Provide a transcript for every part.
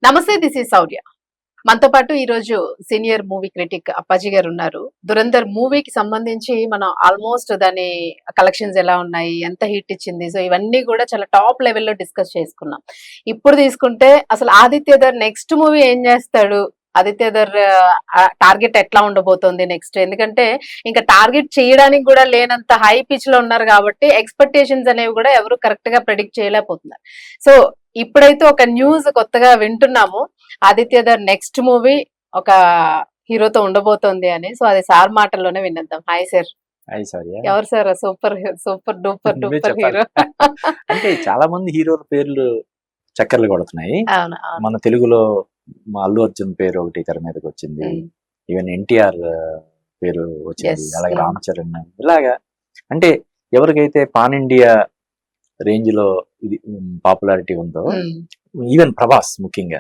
నమస్తే, this is Sourya. మనతో పాటు ఈరోజు సీనియర్ మూవీ క్రిటిక్ అప్పాజీ గారు ఉన్నారు. దురంధర్ మూవీకి సంబంధించి మనం ఆల్మోస్ట్ దాని కలెక్షన్స్ ఎలా ఉన్నాయి, ఎంత హిట్ ఇచ్చింది, సో ఇవన్నీ కూడా చాలా టాప్ లెవెల్లో డిస్కస్ చేసుకున్నాం. ఇప్పుడు తీసుకుంటే అసలు ఆదిత్యధర్ నెక్స్ట్ మూవీ ఏం చేస్తాడు, ఆదిత్యధర్ టార్గెట్ ఎట్లా ఉండబోతోంది నెక్స్ట్, ఎందుకంటే ఇంకా టార్గెట్ చేయడానికి కూడా లేనంత హై పిచ్ లో ఉన్నారు కాబట్టి ఎక్స్పెక్టేషన్స్ అనేవి కూడా ఎవరు కరెక్ట్ గా ప్రెడిక్ట్ చేయలేకపోతున్నారు. సో ఇప్పుడైతే ఒక న్యూస్ కొత్తగా వింటున్నాము, ఆదిత్యధర్ నెక్స్ట్ మూవీ ఒక హీరోతో ఉండబోతోంది అని. సో అది సార్ మాటల్లోనే వినేద్దాం. Hi sir. ఎవరు sir super super duper duper hero? అంటే చాలా మంది హీరోల పేర్లు చక్కర్లు కొడుతున్నాయి. అవును, మన తెలుగులో మా అల్లు అర్జున్ పేరు ఒకటి తెర మీదకి వచ్చింది, ఈవెన్ ఎన్టీఆర్ పేరు వచ్చింది, అలాగే రామ్ చరణ్, ఇలాగా. అంటే ఎవరికైతే పాన్ ఇండియా రేంజ్ లో ఇది పాపులారిటీ ఉందో, ఈవెన్ ప్రభాస్ ముఖ్యంగా,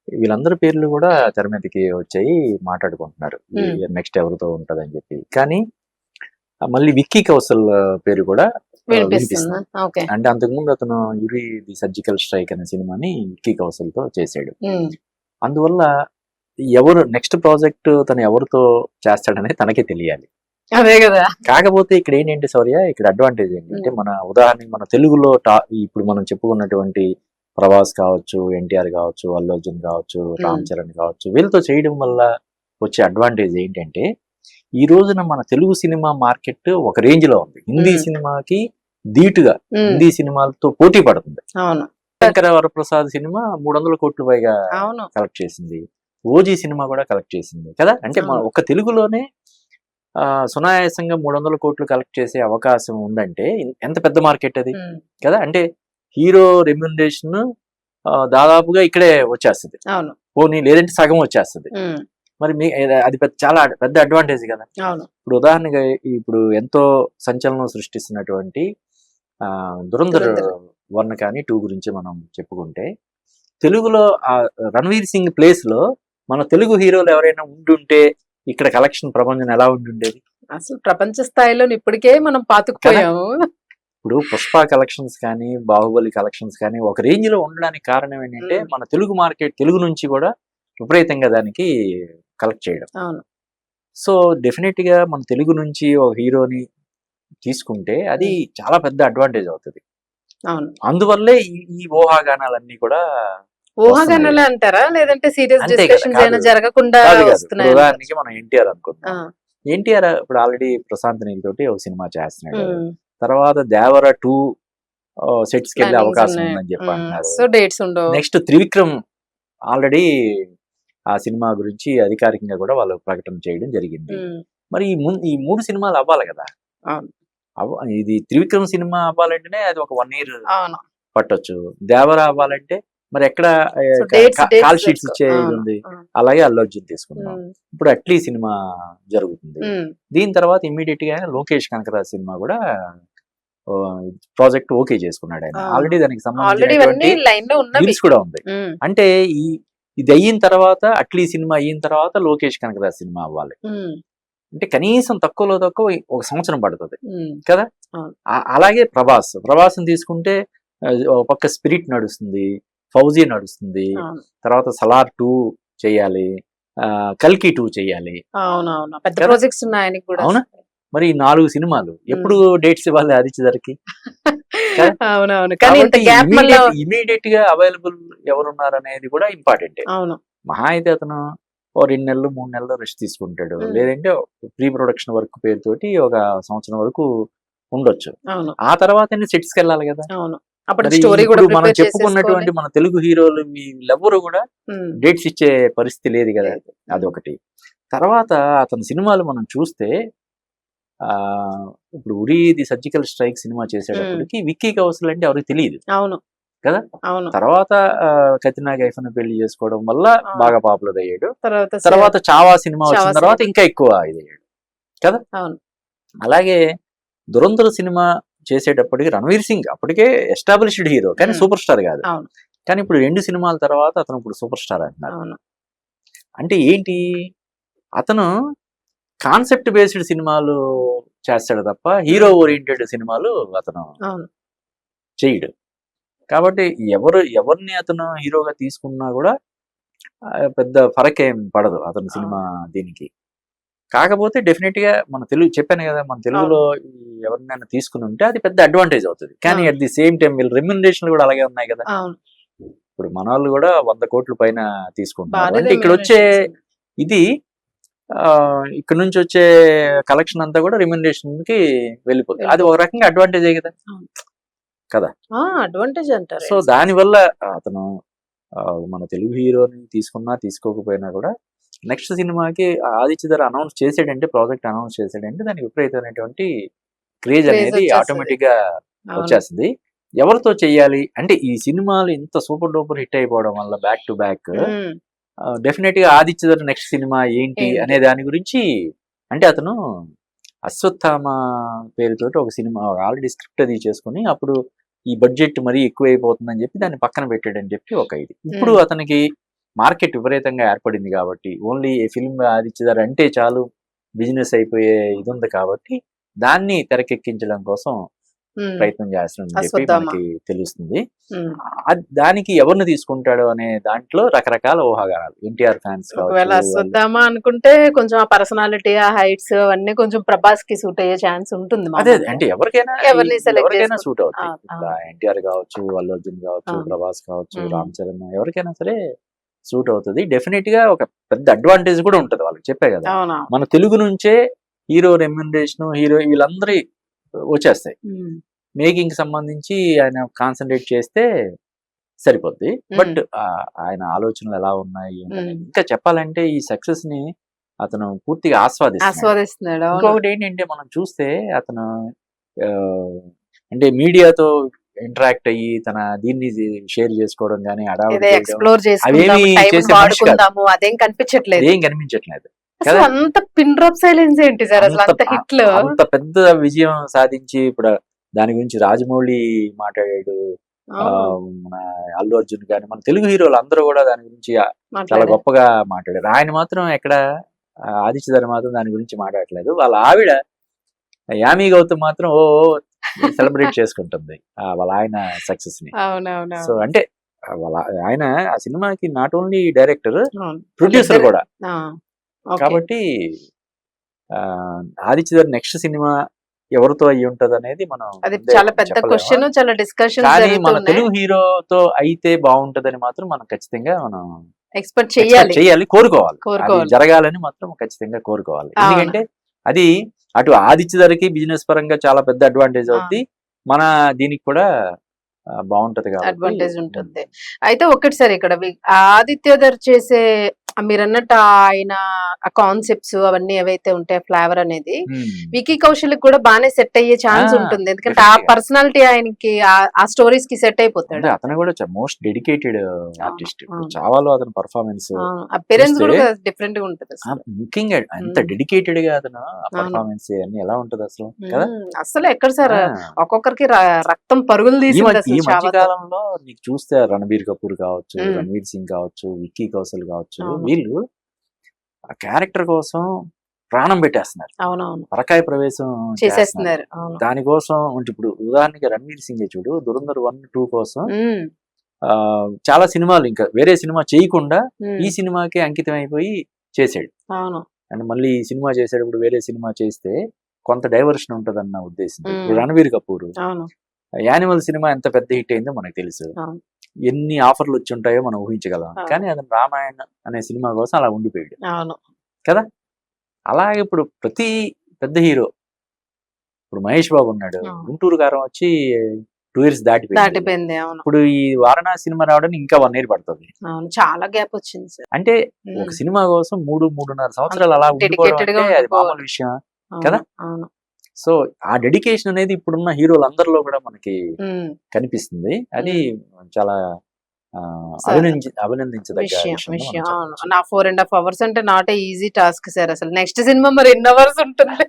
వీళ్ళందరి పేర్లు కూడా తెర మీదకి వచ్చాయి, మాట్లాడుకుంటున్నారు నెక్స్ట్ ఎవరితో ఉంటది అని చెప్పి. కానీ మళ్ళీ విక్కీ కౌశల్ పేరు కూడా వినిపిస్తుంది. అంటే అంతకుముందు అతను యురి ది సర్జికల్ స్ట్రైక్ అనే సినిమాని విక్కీ కౌశల్ తో చేశాడు. అందువల్ల ఎవరు నెక్స్ట్ ప్రాజెక్ట్ తను ఎవరితో చేస్తాడనే తనకే తెలియాలి. అదే కదా. కాకపోతే ఇక్కడ ఏంటంటే సౌర్య, ఇక్కడ అడ్వాంటేజ్ ఏంటంటే, మన ఉదాహరణకి మన తెలుగులో ఇప్పుడు మనం చెప్పుకున్నటువంటి ప్రభాస్ కావచ్చు, ఎన్టీఆర్ కావచ్చు, అల్లు అర్జున్ కావచ్చు, రామ్ చరణ్ కావచ్చు, వీళ్ళతో చేయడం వల్ల వచ్చే అడ్వాంటేజ్ ఏంటంటే, ఈ రోజున మన తెలుగు సినిమా మార్కెట్ ఒక రేంజ్ లో ఉంది. హిందీ సినిమాకి ధీటుగా హిందీ సినిమాలతో పోటీ పడుతుంది. శంకర వరప్రసాద్ సినిమా 300 కోట్లు పైగా కలెక్ట్ చేసింది, ఓజీ సినిమా కూడా కలెక్ట్ చేసింది కదా. అంటే మన ఒక్క తెలుగులోనే సునాయాసంగా 300 కోట్లు కలెక్ట్ చేసే అవకాశం ఉందంటే ఎంత పెద్ద మార్కెట్ అది కదా. అంటే హీరో రెమ్యునరేషన్ దాదాపుగా ఇక్కడే వచ్చేస్తుంది, పోనీ లేదంటే సగం వచ్చేస్తుంది. మరి అది చాలా పెద్ద అడ్వాంటేజ్ కదా. ఇప్పుడు ఉదాహరణగా ఇప్పుడు ఎంతో సంచలనం సృష్టిస్తున్నటువంటి దురంధర్ 1 కానీ 2 గురించి మనం చెప్పుకుంటే, తెలుగులో రణ్వీర్ సింగ్ ప్లేస్ లో మన తెలుగు హీరోలు ఎవరైనా ఉండుంటే ఇక్కడ కలెక్షన్ ప్రపంచం ఎలా ఉండుండేది? అసలు ప్రపంచ స్థాయిలో ఇప్పటికే మనం పాతుకుపోయాము. ఇప్పుడు పుష్ప కలెక్షన్స్ కానీ, బాహుబలి కలెక్షన్స్ కానీ ఒక రేంజ్ లో ఉండడానికి కారణం ఏంటంటే, మన తెలుగు మార్కెట్, తెలుగు నుంచి కూడా విపరీతంగా దానికి కలెక్ట్ చేయడం. సో డెఫినెట్ గా మన తెలుగు నుంచి ఒక హీరోని తీసుకుంటే అది చాలా పెద్ద అడ్వాంటేజ్ అవుతుంది. అందువల్లే ఈ ఊహాగానాలన్నీ కూడా ఊహాగానాలే అంటారా, లేదంటే సీరియస్ డిస్కషన్స్ అయినా జరగకుండా వస్తున్నాయి? ఉదాహరణకి మనం ఎన్టీఆర్ అనుకుందాం. ఎన్టీఆర్ ఇప్పుడు ఆల్రెడీ ప్రశాంత్ నీల్ తోటి ఒక సినిమా చేస్తున్నాడు, తర్వాత దేవర 2 సెట్స్ కి వెళ్ళే అవకాశం ఉందని చెప్పి అంటున్నారు. నెక్స్ట్ త్రివిక్రమ్ ఆల్రెడీ ఆ సినిమా గురించి అధికారికంగా కూడా వాళ్ళు ప్రకటన చేయడం జరిగింది. మరి ఈ 3 సినిమాలు అవ్వాలి కదా. ఇది త్రివిక్రమ్ సినిమా అవ్వాలంటేనే అది ఒక 1 year పట్టొచ్చు. దేవర అవ్వాలంటే మరి ఎక్కడ కాల్ షీట్స్ ఇచ్చే ఉంది. అలాగే అల్లు అర్జున్ తీసుకున్నాం, ఇప్పుడు అట్లీ సినిమా జరుగుతుంది. దీని తర్వాత ఇమ్మీడియట్ గా లోకేష్ కనకరాజ్ సినిమా కూడా ప్రాజెక్ట్ ఓకే చేసుకున్నాడు ఆయన. ఆల్రెడీ దానికి సంబంధించి కూడా ఉంది. అంటే ఇది అయిన తర్వాత, అట్లీ సినిమా అయిన తర్వాత లోకేష్ కనకరాజ్ సినిమా అవ్వాలి అంటే కనీసం తక్కువలో తక్కువ 1 సంవత్సరం పడుతుంది కదా. అలాగే ప్రభాస్ తీసుకుంటే ఒక పక్క స్పిరిట్ నడుస్తుంది, ఫౌజీ నడుస్తుంది, తర్వాత సలార్ 2 చేయాలి, కల్కి 2 చేయాలి. అవునా, మరి 4 సినిమాలు ఎప్పుడు డేట్స్ ఇవ్వాలి ఆదిత్యధర్కి? ఇమీడియట్ గా అవైలబుల్ ఎవరున్నారు అనేది కూడా ఇంపార్టెంట్. మహా అయితే అతను 2 నెలలు 3 నెలలు రెస్ట్ తీసుకుంటాడు, లేదంటే ప్రీ ప్రొడక్షన్ వర్క్ పేరుతోటి 1 సంవత్సరం వరకు ఉండొచ్చు. ఆ తర్వాత సెట్స్ కి వెళ్ళాలి కదా. మనం చెప్పుకున్నటువంటి మన తెలుగు హీరోలు వీళ్ళెవ్వరూ కూడా డేట్స్ ఇచ్చే పరిస్థితి లేదు కదా, అదొకటి. తర్వాత అతని సినిమాలు మనం చూస్తే, ఇప్పుడు Uri the surgical strike cinema చేసేటప్పటికి విక్కీ కౌశల్ అంటే ఎవరికి తెలియదు కదా. తర్వాత కత్రినా కైఫ్ను పెళ్లి చేసుకోవడం వల్ల బాగా పాపులర్ అయ్యాడు. తర్వాత చావా సినిమా వచ్చిన తర్వాత ఇంకా ఎక్కువ ఇదయ్యాడు కదా. అలాగే దురంధర్ సినిమా చేసేటప్పటికి రణ్వీర్ సింగ్ అప్పటికే ఎస్టాబ్లిష్డ్ హీరో, కానీ సూపర్ స్టార్ కాదు. కానీ ఇప్పుడు 2 సినిమాల తర్వాత అతను ఇప్పుడు సూపర్ స్టార్ అంటున్నారు. అంటే ఏంటి, అతను కాన్సెప్ట్ బేస్డ్ సినిమాలు చేస్తాడు తప్ప హీరో ఓరియంటెడ్ సినిమాలు అతను చేయడు. కాబట్టి ఎవరిని అతను హీరోగా తీసుకున్నా కూడా పెద్ద ఫరక్ ఏం పడదు అతని సినిమా దీనికి. కాకపోతే డెఫినెట్ గా మన తెలుగు చెప్పాను కదా, మన తెలుగులో ఎవరినైనా తీసుకుని ఉంటే అది పెద్ద అడ్వాంటేజ్ అవుతుంది. కానీ అట్ ది సేమ్ టైం వీళ్ళు రెమ్యునరేషన్ కూడా అలాగే ఉన్నాయి కదా. ఇప్పుడు మన వాళ్ళు కూడా 100 కోట్ల పైన తీసుకుంటున్నారు. అంటే ఇక్కడ వచ్చే ఇది ఇక్కడ నుంచి వచ్చే కలెక్షన్ అంతా కూడా రెమ్యునరేషన్ కి వెళ్ళిపోతుంది. అది ఒక రకంగా అడ్వాంటేజే కదా కదా. అడ్వాంటేజ్ అంటారు. సో దానివల్ల అతను మన తెలుగు హీరోని తీసుకున్నా తీసుకోకపోయినా కూడా నెక్స్ట్ సినిమాకి ఆదిత్య అనౌన్స్ చేసాడంటే, ప్రాజెక్ట్ అనౌన్స్ చేసాడంటే దానికి విపరీతమైనటువంటి క్రేజ్ అనేది ఆటోమేటిక్ గా వచ్చేస్తుంది. ఎవరితో చెయ్యాలి అంటే ఈ సినిమాలు ఇంత సూపర్ డూపర్ హిట్ అయిపోవడం వల్ల బ్యాక్ టు బ్యాక్ డెఫినెట్ గా ఆదిత్య నెక్స్ట్ సినిమా ఏంటి అనే దాని గురించి, అంటే అతను అశ్వత్థామ పేరుతోటి ఒక సినిమా ఆల్రెడీ స్క్రిప్ట్ అది చేసుకుని అప్పుడు ఈ బడ్జెట్ మరీ ఎక్కువ అయిపోతుందని చెప్పి దాన్ని పక్కన పెట్టాడని చెప్పి ఒక ఇది. ఇప్పుడు అతనికి మార్కెట్ విపరీతంగా ఏర్పడింది కాబట్టి ఓన్లీ ఏ ఫిల్మ్ ఆదిత్య అంటే చాలు బిజినెస్ అయిపోయే ఇది ఉంది కాబట్టి దాన్ని తెరకెక్కించడం కోసం ప్రయత్నం చేస్తున్నాడని చెప్పి మనకి తెలుస్తుంది. దానికి ఎవరిని తీసుకుంటాడు అనే దాంట్లో రకరకాల ఊహాగానాలు. ఎన్టీఆర్ ఫ్యాన్స్ వద్దామా అనుకుంటే కొంచెం ఆ పర్సనాలిటీ, ఆ హైట్స్ అవన్నీ కొంచెం ప్రభాస్ కి సూట్ అయ్యే ఛాన్స్ ఉంటుంది. అదే అంటే ఎవరికైనా సూట్ అవుతుంది. ఎన్టీఆర్ కావచ్చు, అల్లు అర్జున్ కావచ్చు, ప్రభాస్ కావచ్చు, రామ్ చరణ్, ఎవరికైనా సరే సూట్ అవుతుంది. డెఫినెట్ గా ఒక పెద్ద అడ్వాంటేజ్ కూడా ఉంటది వాళ్ళకి. చెప్పే కదా, మన తెలుగు నుంచే హీరో రెమ్యునరేషన్, హీరో వీళ్ళందరి వచ్చేస్తాయి. మేకింగ్ సంబంధించి ఆయన కాన్సన్ట్రేట్ చేస్తే సరిపోద్ది. బట్ ఆయన ఆలోచనలు ఎలా ఉన్నాయి ఇంకా చెప్పాలంటే ఈ సక్సెస్ ని అతను పూర్తిగా ఆస్వాదిస్తున్నాడు. ఇంకొకటి ఏంటంటే మనం చూస్తే అతను అంటే మీడియాతో ఇంటరాక్ట్ అయ్యి తన దీన్ని షేర్ చేసుకోవడం కానీ అదేం కనిపించట్లేదు. అంత పిన్ డ్రాప్ సైలెన్స్ ఏంటి సార్ అసలు అంత హిట్ లో అంత పెద్ద విజయం సాధించి ఇప్పుడు దాని గురించి రాజమౌళి మాట్లాడాడు, మన అల్లు అర్జున్ కానీ మన తెలుగు హీరోలు అందరూ కూడా దాని గురించి చాలా గొప్పగా మాట్లాడారు. ఆయన మాత్రం ఎక్కడ ఆదిత్య మాత్రం దాని గురించి మాట్లాడట్లేదు. వాళ్ళ ఆవిడ యామి గౌతమ్ మాత్రం సెలబ్రేట్ చేసుకుంటుంది వాళ్ళ ఆయన సక్సెస్ ని. సో అంటే వాళ్ళ ఆయన ఆ సినిమాకి నాట్ ఓన్లీ డైరెక్టర్, ప్రొడ్యూసర్ కూడా. కాబట్టి ఆదిత్య నెక్స్ట్ సినిమా ఎవరితో అయ్యి ఉంటది అనేది మనం చాలా పెద్ద క్వశ్చన్, చాలా డిస్కషన్. కానీ మన తెలుగు హీరోతో అయితే బాగుంటదని మాత్రం మనం ఖచ్చితంగా మనం ఎక్స్పెక్ట్ చేయాలి, కోరుకోవాలి, జరగాలని మాత్రం ఖచ్చితంగా కోరుకోవాలి. ఎందుకంటే అది అటు ఆదిత్య బిజినెస్ పరంగా చాలా పెద్ద అడ్వాంటేజ్ అవుతుంది, మన దీనికి కూడా బాగుంటది కాబట్టి అడ్వాంటేజ్ ఉంటుంది. అయితే ఒకటి సార్ ఇక్కడ ఆదిత్య చేసే మీరన్నట్టు ఆయన కాన్సెప్ట్స్ అవన్నీ ఏవైతే ఉంటాయి, ఫ్లేవర్ అనేది వికీ కౌశల్ కూడా బాగానే సెట్ అయ్యే ఛాన్స్ ఉంటుంది. ఎందుకంటే ఆ పర్సనాలిటీ ఆయనకి ఆ స్టోరీస్ కి సెట్ అయిపోతాడు. అతను కూడా మోస్ట్ డెడికేటెడ్ ఆర్టిస్ట్. చావాలో అతని పర్ఫార్మెన్స్ అపిరెన్స్ కూడా డిఫరెంట్ గా ఉంటుంది. ముఖ్యంగా ఎంత డెడికేటెడ్ గా అతను పర్ఫార్మెన్స్ అన్ని ఎలా ఉంటది అసలు కదా. అసలు ఎక్కడ సార్ ఒక్కొక్కరికి రక్తం పరుగులు తీసి ఈ మధ్య కాలంలో నీకు చూస్తే రణబీర్ కపూర్ కావచ్చు, రణ్వీర్ సింగ్ కావచ్చు, విక్కీ కౌశల్ కావచ్చు, వీళ్ళు ఆ క్యారెక్టర్ కోసం ప్రాణం పెట్టేస్తున్నారు, పరకాయ ప్రవేశం చేసేస్తున్నారు. దానికోసం ఇప్పుడు ఉదాహరణకి రణ్వీర్ సింగ్ చూడు, దురంధర్ 1, 2 కోసం చాలా సినిమాలు ఇంకా వేరే సినిమా చేయకుండా ఈ సినిమాకే అంకితం అయిపోయి చేసాడు. అండ్ మళ్ళీ ఈ సినిమా చేసేటప్పుడు వేరే సినిమా చేస్తే కొంత డైవర్షన్ ఉంటదన్న ఉద్దేశం. రణబీర్ కపూర్ యానిమల్ సినిమా ఎంత పెద్ద హిట్ అయిందో మనకు తెలుసు, ఎన్ని ఆఫర్లు వచ్చి ఉంటాయో మనం ఊహించగలం. కానీ అతను రామాయణ అనే సినిమా కోసం అలా ఉండిపోయాడు కదా. అలాగే ఇప్పుడు ప్రతి పెద్ద హీరో, ఇప్పుడు మహేష్ బాబు ఉన్నాడు, గుంటూరు కారం వచ్చి 2 years దాటిపోయింది. ఇప్పుడు ఈ వారణాసి సినిమా రావడానికి ఇంకా 1 year పడుతుంది. చాలా గ్యాప్ వచ్చింది సార్. అంటే ఒక సినిమా కోసం 3-3.5 సంవత్సరాలు అలా ఉండిపోవడం అంటే అది మామూలు విషయం కదా. సో ఆ డెడికేషన్ అనేది ఇప్పుడున్న హీరోలందరిలో కూడా మనకి కనిపిస్తుంది. అది చాలా అభినందించదగ్గ విషయం. నా 4.5 hours అంటే నాట్ ఈజీ టాస్క్ సార్. అసలు నెక్స్ట్ సినిమా మరి ఎన్ని అవర్స్ ఉంటుంది?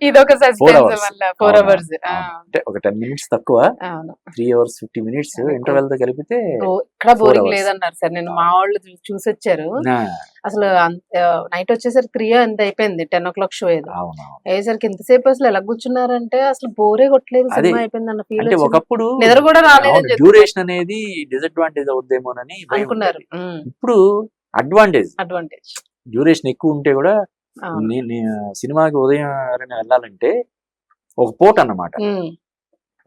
ఇదొక 4 సస్పెన్స్ hours. వల్ల 4 అవును, అవర్స్. అవును. అంటే ఒక 10 minutes తక్కువ, అవును. 3 hours 50 minutes అదే. ఇంటర్వెల్ తో కలిపితే ఇక్కడ 4 బోరింగ్ hours. లేదన్నారు సార్. నేను మా వాళ్ళు చూసొచ్చారు. నా, అసలు నైట్ వచ్చేసరికి 3 ఎంత అయిపోయింది. 10 షో ఏదో. అవునవును. అయ్యేసరికి ఎంతసేపు అసలు ఎలా కూర్చున్నారంటే అసలు బోరే కొట్టలేదు. అదే. సినిమా అయిపోయిందన్న ఫీల్ అంటే వచ్చింది. ఒకప్పుడు నిద్ర కూడా రాలేదని చెప్పి డ్యూరేషన్ అనేది డిసడ్వాంటేజ్ అవుద్దేమోనని భయం అనుకున్నారు. ఉండేది. ఇప్పుడు అడ్వాంటేజ్. అడ్వాంటేజ్. డ్యూరేషన్ ఎక్కువ ఉంటే కూడా అవును. సినిమాకి ఉదయం ఎవరైనా వెళ్ళాలంటే ఒక పూట అన్నమాట.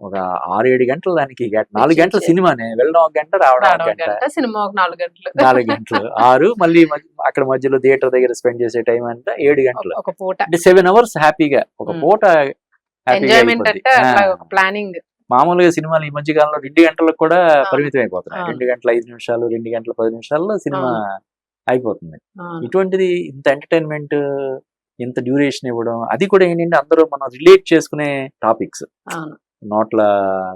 ఒక 6-7 గంటలు దానికి 4 గంటల వెచ్చించారు. సినిమానే, వెళ్ళడం 1 గంట, రావడం 1 రావడం ఒక గంట, గంట, సినిమా ఒక 4 గంటలు. 4 గంటలు, 6 మళ్ళీ అక్కడ మధ్యలో థియేటర్ దగ్గర స్పెండ్ చేసే టైం అంతా 7 గంటలు. ఒక పూట అంటే 7 hours హ్యాపీగా ఒక పూట హ్యాపీగా ఎంజాయ్మెంట్ అయిపోద్ది. అంటే అట్లా ఒక ప్లానింగ్. మామూలుగా సినిమాలు ఈ మధ్య కాలంలో 2 గంటలకు కూడా అవును. పరిమితం అయిపోతున్నాయి. అవును. 2 గంటల 5 నిమిషాలు, 2 గంటల 10 నిమిషాల్లో సినిమా అయిపోతుంది. అవును. ఇటువంటిది ఇంత ఎంటర్టైన్మెంట్, ఇంత డ్యూరేషన్ ఇవ్వడం, అది కూడా ఏంటంటే అందరూ మనం రిలేట్ చేసుకునే టాపిక్స్. అవును. నోట్ల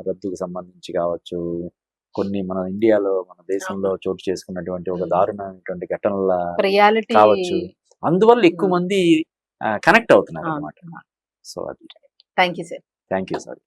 రద్దుకు సంబంధించి కావచ్చు, కొన్ని మన ఇండియాలో, మన దేశంలో చోటు చేసుకున్నటువంటి ఒక దారుణమైనటువంటి ఘటనల రియాలిటీ కావచ్చు. అందువల్ల ఎక్కువ మంది కనెక్ట్ అవుతున్నారు అవును. అనమాట. సో అది. Thank you sir. Thank you sir.